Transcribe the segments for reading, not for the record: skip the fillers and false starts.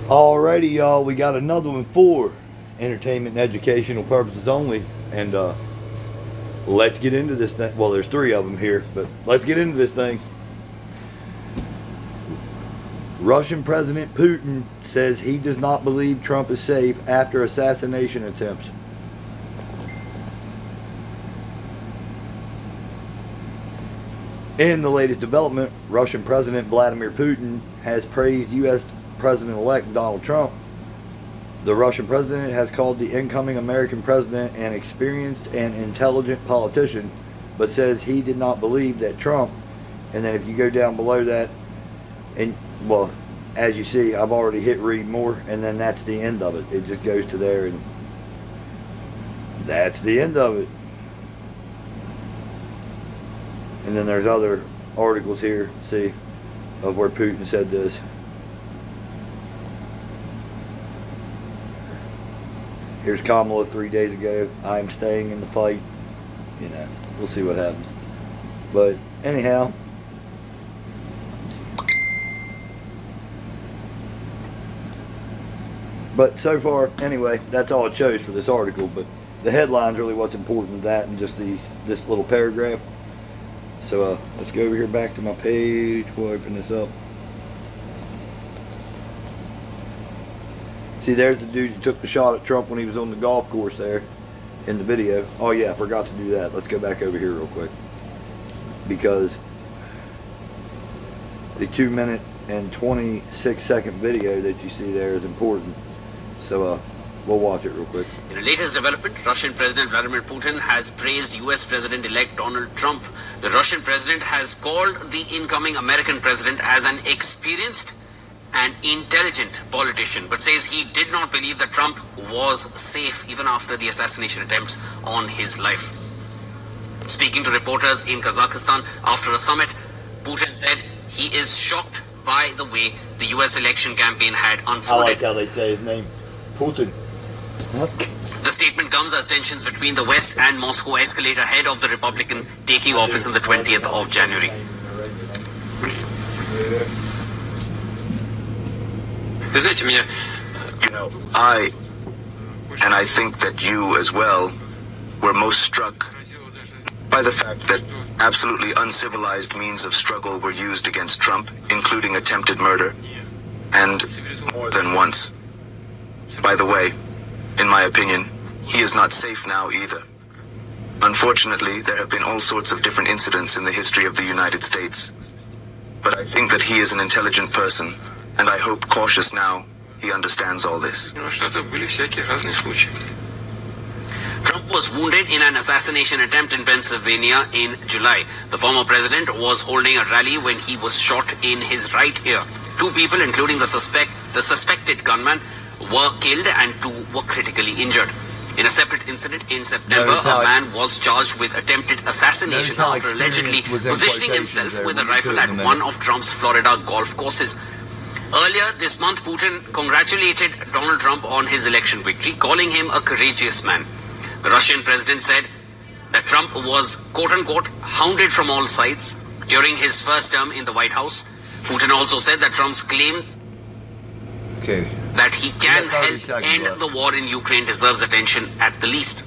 Alrighty, y'all, we got another one for entertainment and educational purposes only, and let's get into this thing. Well, there's three of them here, but let's get into this thing. Russian President Putin says he does not believe Trump is safe after assassination attempts. In the latest development, Russian President Vladimir Putin has praised U.S. President-elect Donald Trump. The Russian president has called the incoming American president an experienced and intelligent politician, but says he did not believe that Trump. And then if you go down below that, and well, as you see, I've already hit read more, and then that's the end of it. It just goes to there, and that's the end of it. And then there's other articles here, see, of where Putin said this. Here's Kamala 3 days ago. I'm staying in the fight. You know, we'll see what happens. But anyhow, but so far, anyway, that's all it shows for this article. But the headline's really what's important, that and just this little paragraph. So let's go over here back to my page. We'll open this up. See, there's the dude who took the shot at Trump when he was on the golf course there in the video. Oh yeah, I forgot to do that. Let's go back over here real quick, because the 2-minute and 26-second video that you see there is important. So we'll watch it real quick. In a latest development, Russian President Vladimir Putin has praised U.S. President-elect Donald Trump. The Russian president has called the incoming American president as an experienced and intelligent politician, but says he did not believe that Trump was safe even after the assassination attempts on his life. Speaking to reporters in Kazakhstan after a summit, Putin said he is shocked by the way the U.S. election campaign had unfolded. I like how they say his name, Putin. The statement comes as tensions between the West and Moscow escalate ahead of the Republican taking office on the 20th of January. You know, I think that you as well were most struck by the fact that absolutely uncivilized means of struggle were used against Trump, including attempted murder, and more than once. By the way, in my opinion, he is not safe now either. Unfortunately, there have been all sorts of different incidents in the history of the United States. But I think that he is an intelligent person, and I hope cautious now he understands all this. Trump was wounded in an assassination attempt in Pennsylvania in July. The former president was holding a rally when he was shot in his right ear. 2 people, including the suspected gunman, were killed and 2 were critically injured. In a separate incident in September, a man was charged with attempted assassination after allegedly positioning himself with a rifle at one of Trump's Florida golf courses. Earlier this month, Putin congratulated Donald Trump on his election victory, calling him a courageous man. The Russian president said that Trump was, quote-unquote, hounded from all sides during his first term in the White House. Putin also said that Trump's claim that he can help end the war in Ukraine deserves attention at the least.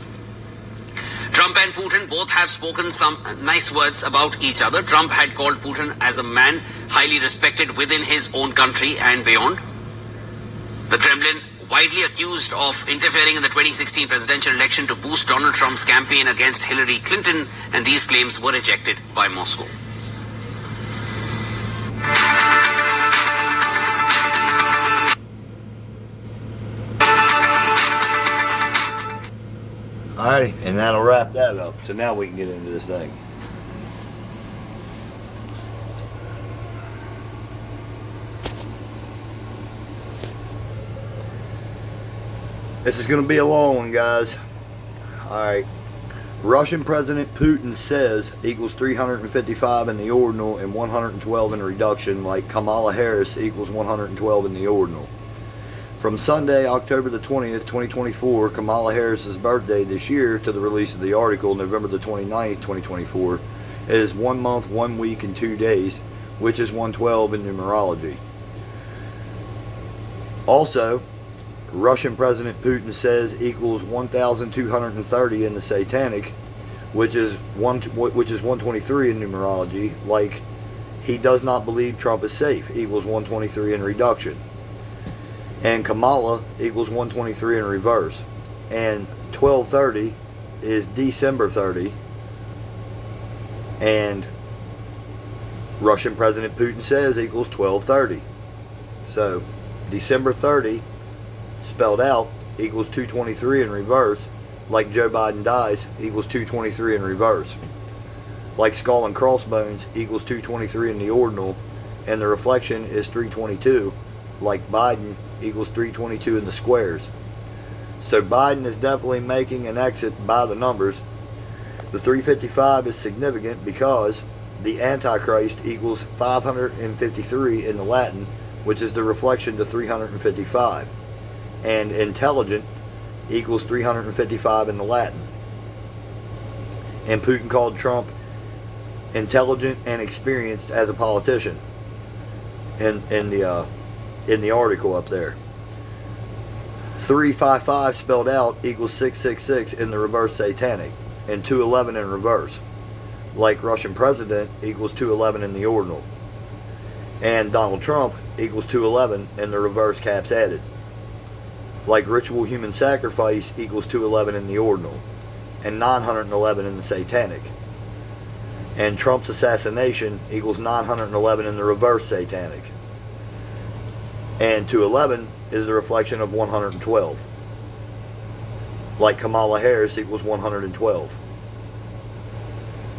Trump and Putin both have spoken some nice words about each other. Trump had called Putin as a man highly respected within his own country and beyond. The Kremlin, widely accused of interfering in the 2016 presidential election to boost Donald Trump's campaign against Hillary Clinton, and these claims were rejected by Moscow. Alright, and that'll wrap that up. So now we can get into this thing. This is going to be a long one, guys. Alright. Russian President Putin says equals 355 in the ordinal and 112 in reduction, like Kamala Harris equals 112 in the ordinal. From Sunday, October the 20th, 2024, Kamala Harris's birthday this year, to the release of the article, November the 29th, 2024, is 1 month, 1 week, and 2 days, which is 112 in numerology. Also, Russian President Putin says equals 1,230 in the Satanic, which is 123 in numerology. Like, he does not believe Trump is safe, equals 123 in reduction. And Kamala equals 123 in reverse. And 1230 is December 30. And Russian President Putin says equals 1230. So December 30 spelled out equals 223 in reverse. Like Joe Biden dies equals 223 in reverse. Like skull and crossbones equals 223 in the ordinal, and the reflection is 322. Like Biden equals 322 in the squares. So Biden is definitely making an exit by the numbers. The 355 is significant because the Antichrist equals 553 in the Latin, which is the reflection to 355. And intelligent equals 355 in the Latin. And Putin called Trump intelligent and experienced as a politician in the article up there. 355 spelled out equals 666 in the reverse Satanic, and 211 in reverse. Like Russian president equals 211 in the ordinal. And Donald Trump equals 211 in the reverse caps added. Like ritual human sacrifice equals 211 in the ordinal, and 911 in the Satanic. And Trump's assassination equals 911 in the reverse Satanic. And 211 is the reflection of 112. Like Kamala Harris equals 112.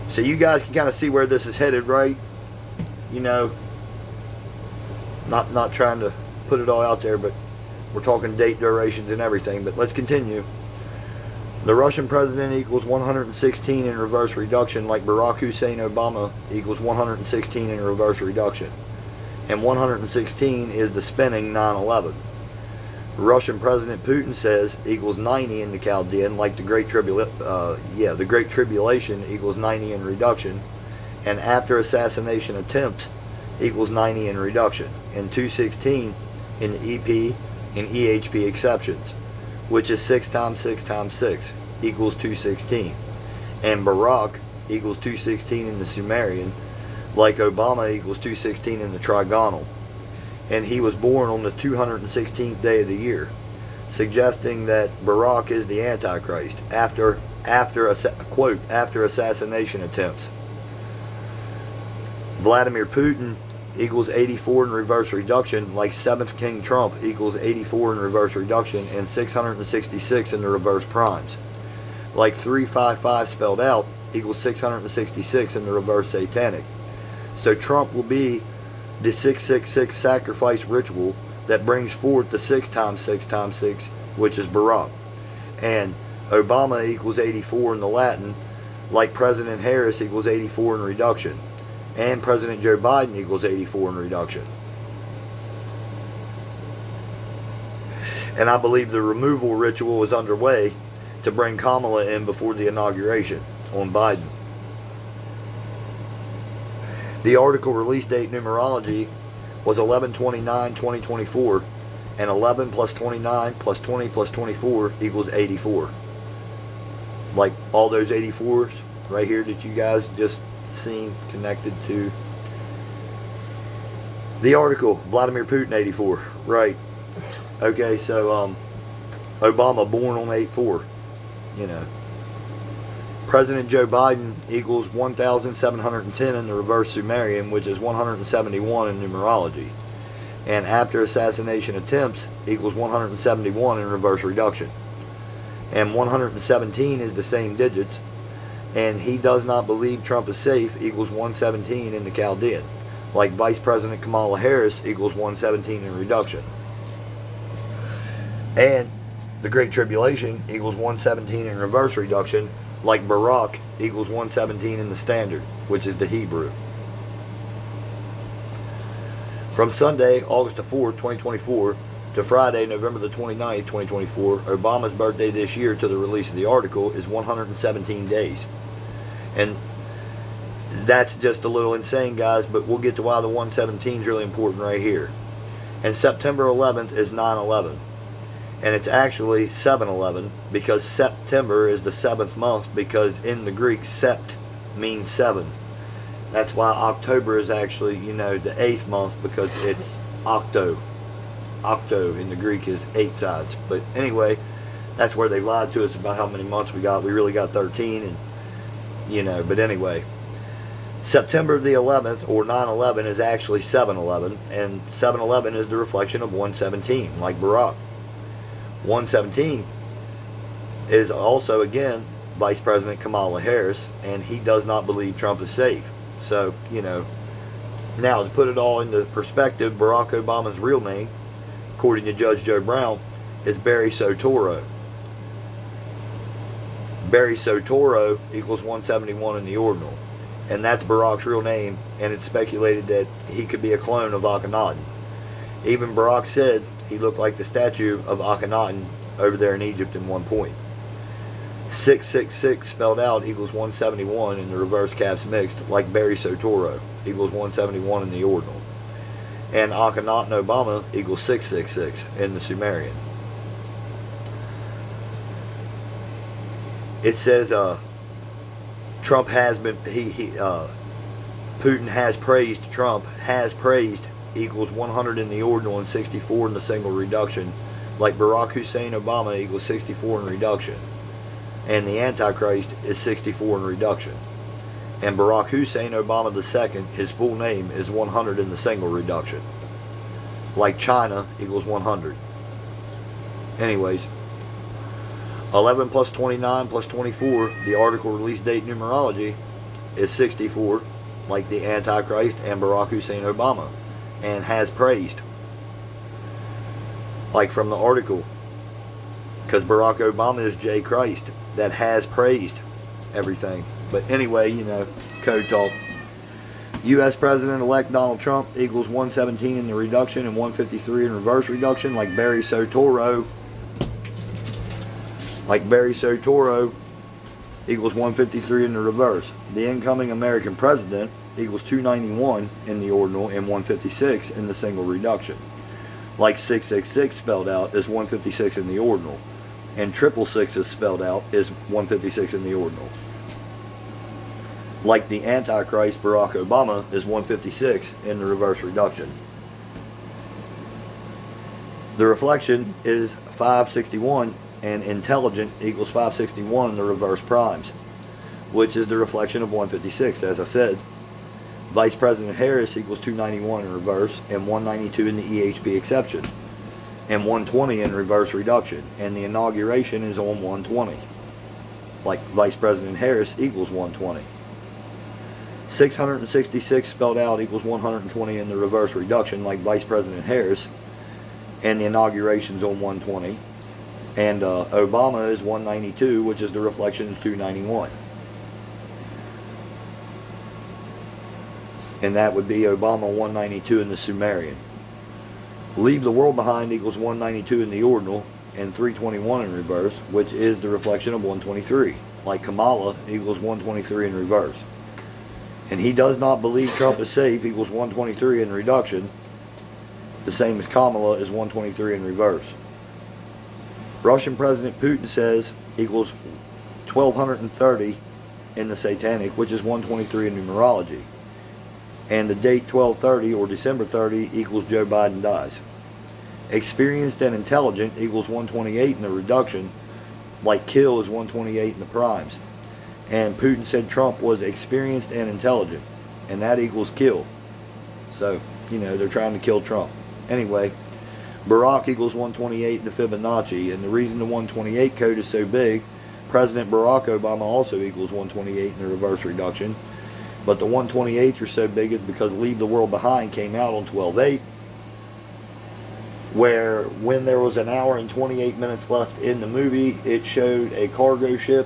So you guys can kind of see where this is headed, right? You know, not trying to put it all out there, but we're talking date durations and everything. But let's continue. The Russian president equals 116 in reverse reduction, like Barack Hussein Obama equals 116 in reverse reduction. And 116 is the spinning 9/11. Russian President Putin says equals 90 in the Chaldean, like the Great Tribulation equals 90 in reduction, and after assassination attempts equals 90 in reduction, and 216 in the EP and EHP exceptions, which is 6 times 6 times 6 equals 216, and Barack equals 216 in the Sumerian, like Obama equals 216 in the Trigonal. And he was born on the 216th day of the year, suggesting that Barack is the Antichrist after assassination attempts. Vladimir Putin equals 84 in reverse reduction, like 7th King Trump equals 84 in reverse reduction, and 666 in the reverse primes. Like 355 spelled out equals 666 in the reverse Satanic. So Trump will be the 666 sacrifice ritual that brings forth the 6 times 6 times 6, which is Barack. And Obama equals 84 in the Latin, like President Harris equals 84 in reduction. And President Joe Biden equals 84 in reduction. And I believe the removal ritual is underway to bring Kamala in before the inauguration on Biden. The article release date numerology was 11/29/2024, and 11 plus 29 plus 20 plus 24 equals 84. Like all those 84s right here that you guys just seen connected to the article. Vladimir Putin 84, right? Okay, so Obama born on 8/4, you know. President Joe Biden equals 1,710 in the reverse Sumerian, which is 171 in numerology. And after assassination attempts equals 171 in reverse reduction. And 117 is the same digits. And he does not believe Trump is safe equals 117 in the Chaldean. Like Vice President Kamala Harris equals 117 in reduction. And the Great Tribulation equals 117 in reverse reduction, like Barack equals 117 in the standard, which is the Hebrew. From Sunday, August the 4th, 2024, to Friday, November the 29th, 2024, Obama's birthday this year to the release of the article is 117 days. And that's just a little insane, guys, but we'll get to why the 117 is really important right here. And September 11th is 9/11. And it's actually 7/11 because September is the 7th month, because in the Greek, sept means 7. That's why October is actually, the 8th month, because it's octo. Octo in the Greek is 8 sides. But anyway, that's where they lied to us about how many months we got. We really got 13, and but anyway. September the 11th, or 9/11, is actually 7/11, and 7/11 is the reflection of 117, like Barack. 117 is also, again, Vice President Kamala Harris, and he does not believe Trump is safe. So, now to put it all into perspective, Barack Obama's real name, according to Judge Joe Brown, is Barry Soetoro. Barry Soetoro equals 171 in the ordinal. And that's Barack's real name, and it's speculated that he could be a clone of Akhenaten. Even Barack said he looked like the statue of Akhenaten over there in Egypt in one point. 666 spelled out equals 171 in the reverse caps mixed, like Barry Soetoro equals 171 in the ordinal. And Akhenaten Obama equals 666 in the Sumerian. It says, Trump has been, Putin has praised Trump, has praised equals 100 in the ordinal and 64 in the single reduction, like Barack Hussein Obama equals 64 in reduction. And the Antichrist is 64 in reduction. And Barack Hussein Obama II, his full name, is 100 in the single reduction. Like China equals 100. Anyways. 11 plus 29 plus 24, the article release date numerology, is 64, like the Antichrist and Barack Hussein Obama, and has praised. Like from the article, because Barack Obama is J. Christ, that has praised everything. But anyway, code talk. U.S. President-elect Donald Trump equals 117 in the reduction and 153 in reverse reduction, like Barry Soetoro. Like Barry Soetoro equals 153 in the reverse. The incoming American president equals 291 in the ordinal and 156 in the single reduction. Like 666 spelled out is 156 in the ordinal. And 666 is spelled out is 156 in the ordinal. Like the Antichrist Barack Obama is 156 in the reverse reduction. The reflection is 561, and intelligent equals 561 in the reverse primes, which is the reflection of 156, as I said. Vice President Harris equals 291 in reverse, and 192 in the EHP exception, and 120 in reverse reduction, and the inauguration is on 120, like Vice President Harris equals 120. 666 spelled out equals 120 in the reverse reduction, like Vice President Harris, and the inauguration's on 120. And Obama is 192, which is the reflection of 291. And that would be Obama 192 in the Sumerian. Leave the world behind equals 192 in the ordinal and 321 in reverse, which is the reflection of 123. Like Kamala equals 123 in reverse. And he does not believe Trump is safe equals 123 in reduction. The same as Kamala is 123 in reverse. Russian President Putin says equals 1230 in the Satanic, which is 123 in numerology. And the date 1230 or December 30 equals Joe Biden dies. Experienced and intelligent equals 128 in the reduction, like kill is 128 in the primes. And Putin said Trump was experienced and intelligent, and that equals kill. So, they're trying to kill Trump. Anyway, Barack equals 128 in the Fibonacci, and the reason the 128 code is so big, President Barack Obama also equals 128 in the reverse reduction, but the 128s are so big is because Leave the World Behind came out on 12/8, where when there was an hour and 28 minutes left in the movie, it showed a cargo ship,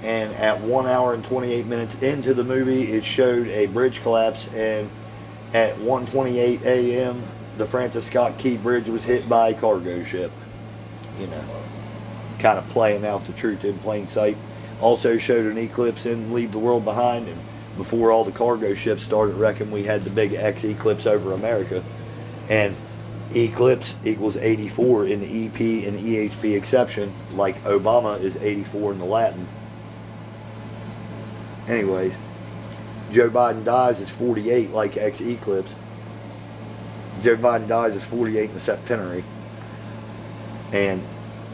and at 1 hour and 28 minutes into the movie, it showed a bridge collapse, and at 1:28 a.m., the Francis Scott Key Bridge was hit by a cargo ship. Kind of playing out the truth in plain sight. Also showed an eclipse in Leave the World Behind, and before all the cargo ships started wrecking, we had the big X eclipse over America. And Eclipse equals 84 in the EP and EHP exception, like Obama is 84 in the Latin. Anyways, Joe Biden dies is 48 like X Eclipse. Joe Biden dies is 48 in the septenary. And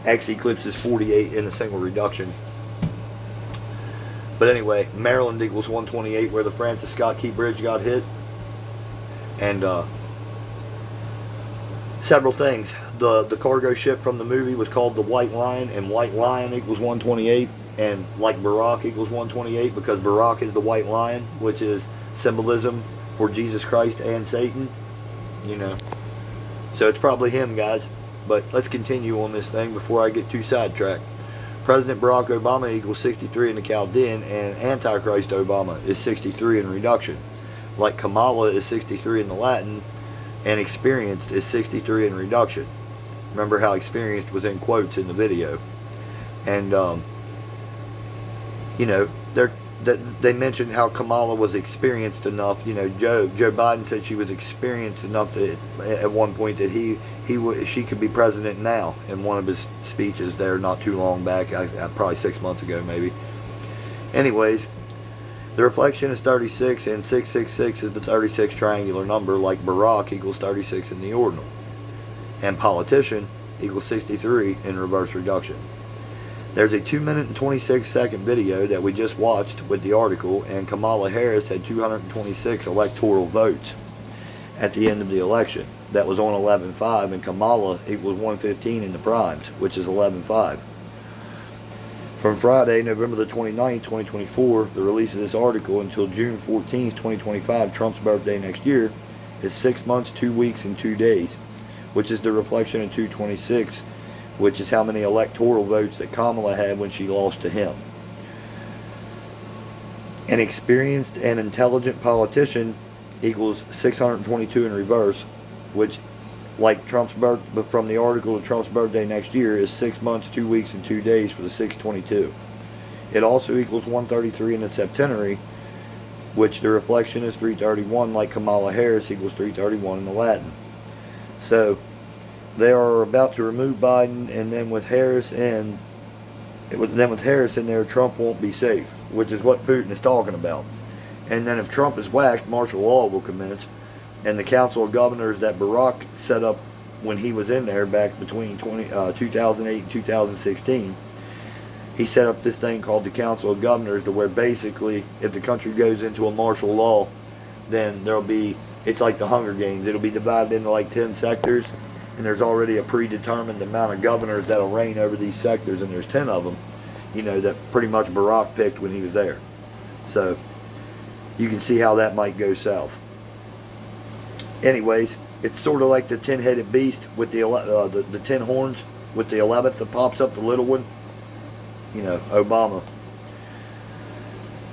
X Eclipse is 48 in the single reduction. But anyway, Maryland equals 128 where the Francis Scott Key Bridge got hit. And several things. The cargo ship from the movie was called the White Lion, and White Lion equals 128. And like Barack equals 128 because Barack is the White Lion, which is symbolism for Jesus Christ and Satan. You know. So it's probably him, guys. But let's continue on this thing before I get too sidetracked. President Barack Obama equals 63 in the Chaldean, and Antichrist Obama is 63 in reduction. Like Kamala is 63 in the Latin, and experienced is 63 in reduction. Remember how experienced was in quotes in the video. And, you know, they mentioned how Kamala was experienced enough. You know, Joe Biden said she was experienced enough that at one point that she could be president now in one of his speeches there not too long back, probably 6 months ago maybe. Anyways, the reflection is 36, and 666 is the 36 triangular number, like Barack equals 36 in the ordinal. And politician equals 63 in reverse reduction. There's a 2-minute and 26-second video that we just watched with the article, and Kamala Harris had 226 electoral votes at the end of the election. That was on 11.5, and Kamala equals 115 in the primes, which is 11.5. From Friday, November the 29th, 2024, the release of this article, until June 14th, 2025, Trump's birthday next year, is 6 months, 2 weeks, and 2 days, which is the reflection of 226, which is how many electoral votes that Kamala had when she lost to him. An experienced and intelligent politician equals 622 in reverse, which, like Trump's from the article to Trump's birthday next year, is 6 months, 2 weeks, and 2 days for the 622. It also equals 133 in the septenary, which the reflection is 331, like Kamala Harris equals 331 in the Latin. So they are about to remove Biden, and then with Harris in there, Trump won't be safe, which is what Putin is talking about. And then if Trump is whacked, martial law will commence, and the Council of Governors that Barack set up when he was in there back between 2008 and 2016, he set up this thing called the Council of Governors, to where basically if the country goes into a martial law, then it's like the Hunger Games. It'll be divided into like 10 sectors, and there's already a predetermined amount of governors that'll reign over these sectors, and there's 10 of them, you know, that pretty much Barack picked when he was there. So you can see how that might go south. Anyways, it's sort of like the 10-headed beast with the 10 horns with the 11th that pops up, the little one. You know, Obama.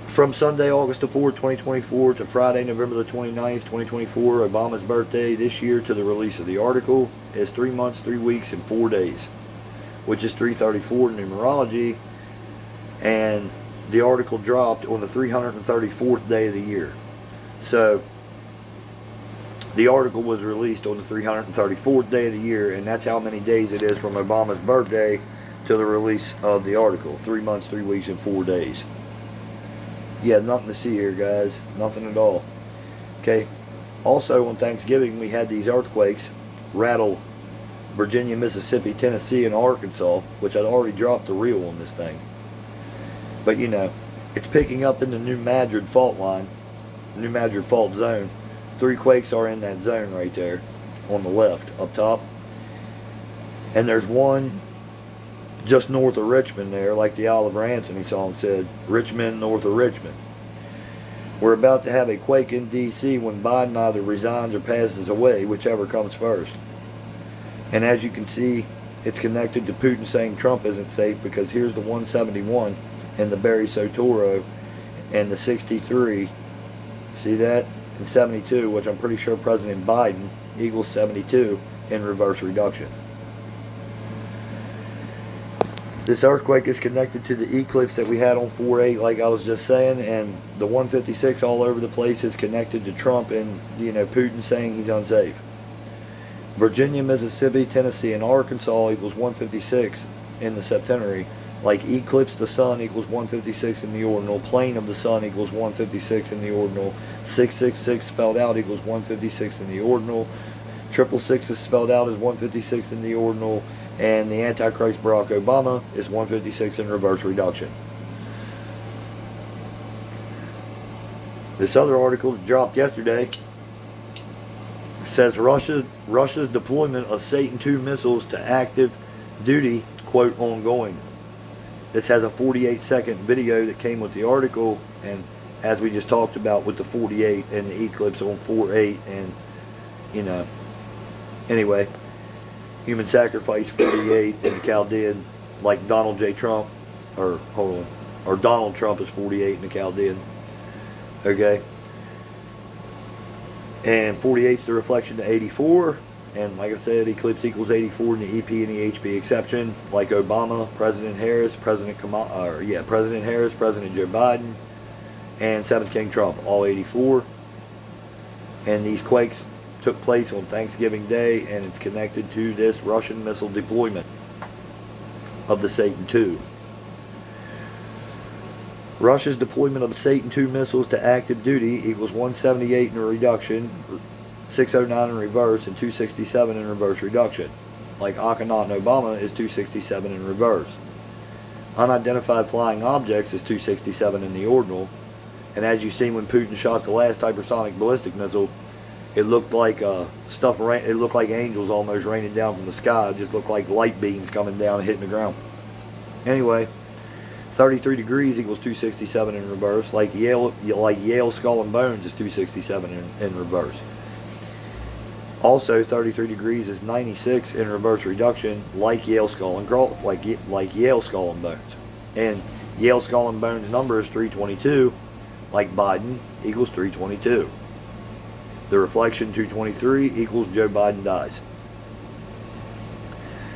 From Sunday, August the 4th, 2024 to Friday, November the 29th, 2024, Obama's birthday this year to the release of the article is 3 months, 3 weeks, and 4 days, which is 334 in numerology, and the article dropped on the 334th day of the year. So the article was released on the 334th day of the year, and that's how many days it is from Obama's birthday to the release of the article. 3 months, 3 weeks, and 4 days. Yeah, nothing to see here, guys. Nothing at all. Okay. Also, on Thanksgiving, we had these earthquakes rattle Virginia, Mississippi, Tennessee, and Arkansas, which I'd already dropped the reel on this thing. But, you know, it's picking up in the New Madrid fault line, New Madrid fault zone. 3 quakes are in that zone right there on the left, up top. And there's one just north of Richmond there, like the Oliver Anthony song said, Richmond north of Richmond. We're about to have a quake in D.C. when Biden either resigns or passes away, whichever comes first. And as you can see, it's connected to Putin saying Trump isn't safe, because here's the 171 and the Barry Soetoro and the 63. See that? And 72, which I'm pretty sure President Biden equals 72 in reverse reduction. This earthquake is connected to the eclipse that we had on 4/8, like I was just saying, and the 156 all over the place is connected to Trump and, you know, Putin saying he's unsafe. Virginia, Mississippi, Tennessee, and Arkansas equals 156 in the septenary. Like eclipse the sun equals 156 in the ordinal. Plane of the sun equals 156 in the ordinal. 666 spelled out equals 156 in the ordinal. 666 is spelled out as 156 in the ordinal. And the Antichrist Barack Obama is 156 in reverse reduction. This other article that dropped yesterday says Russia's deployment of Satan II missiles to active duty, quote, ongoing. This has a 48-second video that came with the article, and as we just talked about with the 48 and the eclipse on 4/8, and you know, anyway, human sacrifice 48 in the Chaldean, like Donald J. Trump, or hold on, or Donald Trump is 48 in the Chaldean. Okay. And 48 is the reflection to 84. And like I said, eclipse equals 84 in the EP and the HB exception. Like Obama, President Harris, President Harris, President Joe Biden, and 7th King Trump, all 84. And these quakes took place on Thanksgiving Day, and it's connected to this Russian missile deployment of the Satan II. Russia's deployment of Satan II missiles to active duty equals 178 in a reduction, 609 in reverse, and 267 in reverse reduction. Like Akhenaten Obama is 267 in reverse. Unidentified flying objects is 267 in the ordinal. And as you've seen when Putin shot the last hypersonic ballistic missile, it looked like it looked like angels almost raining down from the sky. It just looked like light beams coming down and hitting the ground. Anyway, 33 degrees equals 267 in reverse. Like Yale Skull and Bones is 267 in reverse. Also, 33 degrees is 96 in reverse reduction, like Yale Skull and Yale Skull and Bones. And Yale Skull and Bones number is 322, like Biden equals 322. The reflection 223 equals Joe Biden dies.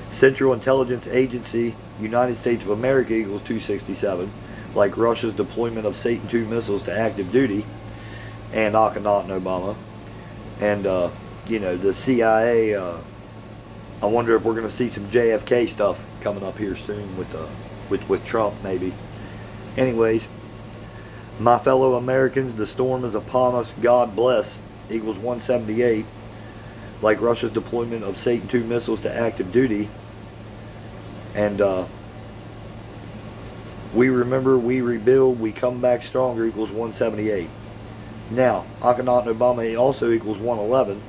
Central Intelligence Agency, United States of America equals 267, like Russia's deployment of Satan II missiles to active duty, and Akhenaten Obama. And you know, the CIA, I wonder if we're going to see some JFK stuff coming up here soon with Trump, maybe. Anyways, my fellow Americans, the storm is upon us, God bless, equals 178, like Russia's deployment of Satan II missiles to active duty. And we remember, we rebuild, we come back stronger equals 178. Now, Akhenaten Obama also equals 111,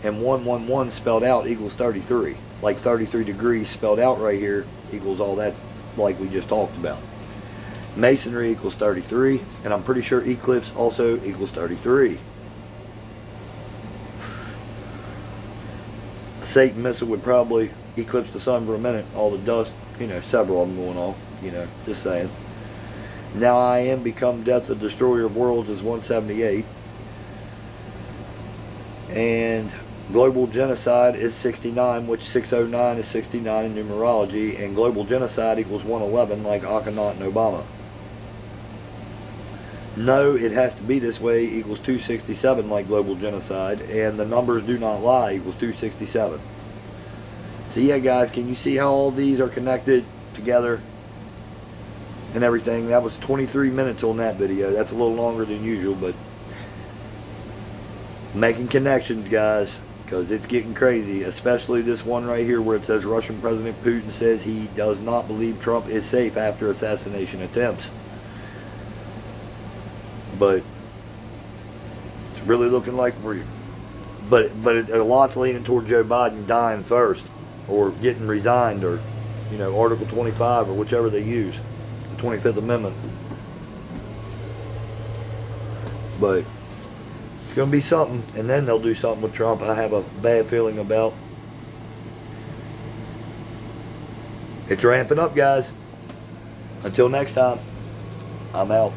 and 111 spelled out equals 33. Like 33 degrees spelled out right here equals all that, like we just talked about. Masonry equals 33, and I'm pretty sure eclipse also equals 33. A Satan missile would probably eclipse the sun for a minute, all the dust, you know, several of them going off, you know, just saying. Now I am become death, the destroyer of worlds is 178. And global genocide is 69, which 609 is 69 in numerology, and global genocide equals 111, like Akhenaten Obama. No, it has to be this way, equals 267, like global genocide, and the numbers do not lie, equals 267. So yeah, guys, can you see how all these are connected together and everything? That was 23 minutes on that video. That's a little longer than usual, but making connections, guys, because it's getting crazy, especially this one right here where it says Russian President Putin says he does not believe Trump is safe after assassination attempts. But it's really looking like a lot's leaning toward Joe Biden dying first, or getting resigned, or, you know, Article 25, or whichever they use, the 25th Amendment. But it's going to be something, and then they'll do something with Trump I have a bad feeling about. It's ramping up, guys. Until next time, I'm out.